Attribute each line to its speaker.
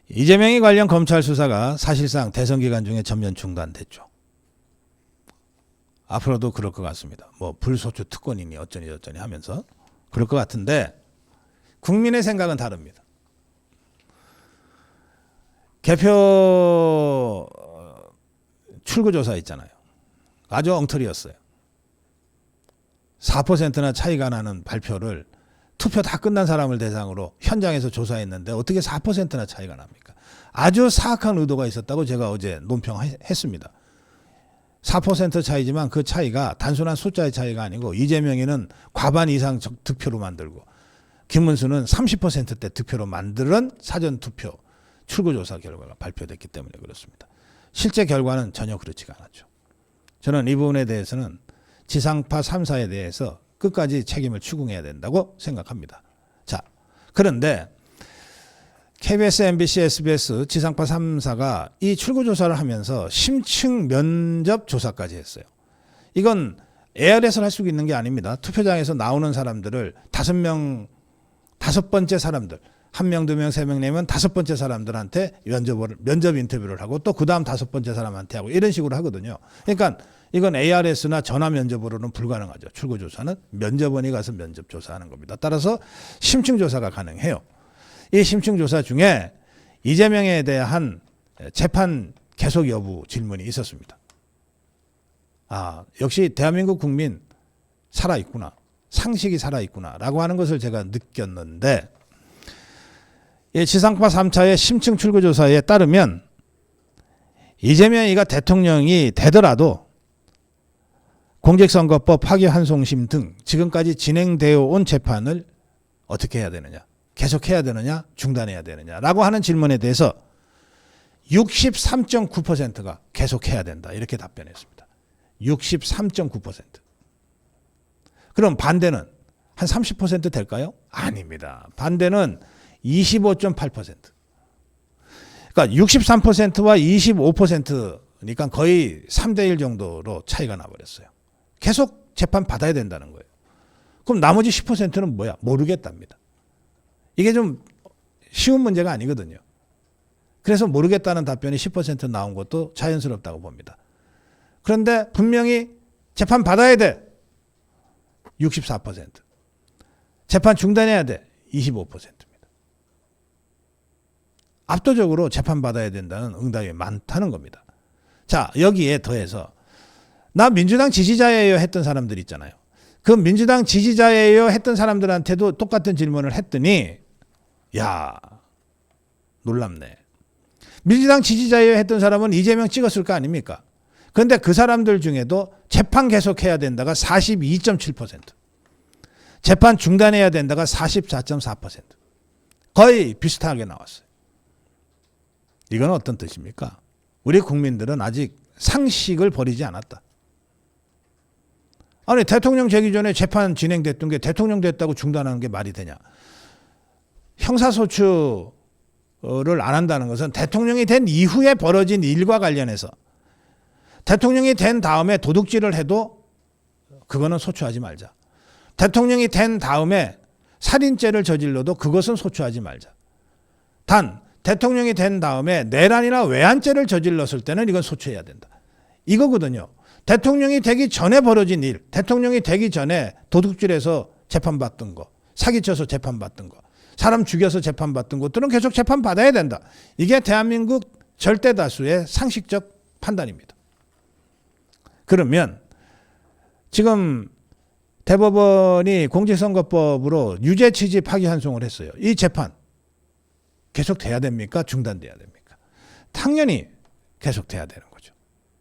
Speaker 1: 이재명이 관련 검찰 수사가 사실상 대선 기간 중에 전면 중단됐죠. 앞으로도 그럴 것 같습니다. 뭐 불소추 특권이니 어쩌니 저쩌니 하면서 그럴 것 같은데 국민의 생각은 다릅니다. 개표 출구조사 있잖아요. 아주 엉터리였어요. 4%나 차이가 나는 발표를 투표 다 끝난 사람을 대상으로 현장에서 조사했는데 어떻게 4%나 차이가 납니까? 아주 사악한 의도가 있었다고 제가 어제 논평했습니다. 4% 차이지만 그 차이가 단순한 숫자의 차이가 아니고 이재명이는 과반 이상 득표로 만들고 김문수는 30%대 득표로 만드는 사전투표 출구조사 결과가 발표됐기 때문에 그렇습니다. 실제 결과는 전혀 그렇지가 않았죠. 저는 이 부분에 대해서는 지상파 3사에 대해서 끝까지 책임을 추궁해야 된다고 생각합니다. 자, 그런데 KBS, MBC, SBS 지상파 3사가 이 출구조사를 하면서 심층 면접 조사까지 했어요. 이건 ARS를 할 수 있는 게 아닙니다. 투표장에서 나오는 사람들을 5명, 5번째 사람들, 1명, 2명, 3명 내면 5번째 사람들한테 면접 인터뷰를 하고 또 그 다음 5번째 사람한테 하고 이런 식으로 하거든요. 그러니까 이건 ARS나 전화 면접으로는 불가능하죠. 출구조사는 면접원이 가서 면접 조사하는 겁니다. 따라서 심층 조사가 가능해요. 이 심층 조사 중에 이재명에 대한 재판 계속 여부 질문이 있었습니다. 아, 역시 대한민국 국민 살아있구나. 상식이 살아있구나. 라고 하는 것을 제가 느꼈는데 이 지상파 3차의 심층 출구조사에 따르면 이재명이가 대통령이 되더라도 공직선거법 파기환송심 등 지금까지 진행되어 온 재판을 어떻게 해야 되느냐, 계속해야 되느냐, 중단해야 되느냐라고 하는 질문에 대해서 63.9%가 계속해야 된다 이렇게 답변했습니다. 63.9%. 그럼 반대는 한 30% 될까요? 아닙니다. 반대는 25.8%. 그러니까 63%와 25%니까 거의 3대1 정도로 차이가 나버렸어요. 계속 재판 받아야 된다는 거예요. 그럼 나머지 10%는 뭐야? 모르겠답니다. 이게 좀 쉬운 문제가 아니거든요. 그래서 모르겠다는 답변이 10% 나온 것도 자연스럽다고 봅니다. 그런데 분명히 재판 받아야 돼. 64%. 재판 중단해야 돼. 25%입니다. 압도적으로 재판 받아야 된다는 응답이 많다는 겁니다. 자, 여기에 더해서 나 민주당 지지자예요 했던 사람들 있잖아요. 그 민주당 지지자예요 했던 사람들한테도 똑같은 질문을 했더니 야, 놀랍네. 민주당 지지자예요 했던 사람은 이재명 찍었을 거 아닙니까? 그런데 그 사람들 중에도 재판 계속해야 된다가 42.7%, 재판 중단해야 된다가 44.4%, 거의 비슷하게 나왔어요. 이건 어떤 뜻입니까? 우리 국민들은 아직 상식을 버리지 않았다. 아니, 대통령 되기 전에 재판 진행됐던 게 대통령 됐다고 중단하는 게 말이 되냐. 형사소추를 안 한다는 것은 대통령이 된 이후에 벌어진 일과 관련해서 대통령이 된 다음에 도둑질을 해도 그거는 소추하지 말자. 대통령이 된 다음에 살인죄를 저질러도 그것은 소추하지 말자. 단 대통령이 된 다음에 내란이나 외환죄를 저질렀을 때는 이건 소추해야 된다. 이거거든요. 대통령이 되기 전에 벌어진 일, 대통령이 되기 전에 도둑질해서 재판받던 거, 사기쳐서 재판받던 거, 사람 죽여서 재판받던 것들은 계속 재판받아야 된다. 이게 대한민국 절대 다수의 상식적 판단입니다. 그러면 지금 대법원이 공직선거법으로 유죄 취지 파기환송을 했어요. 이 재판 계속 돼야 됩니까? 중단돼야 됩니까? 당연히 계속 돼야 되는 거예요.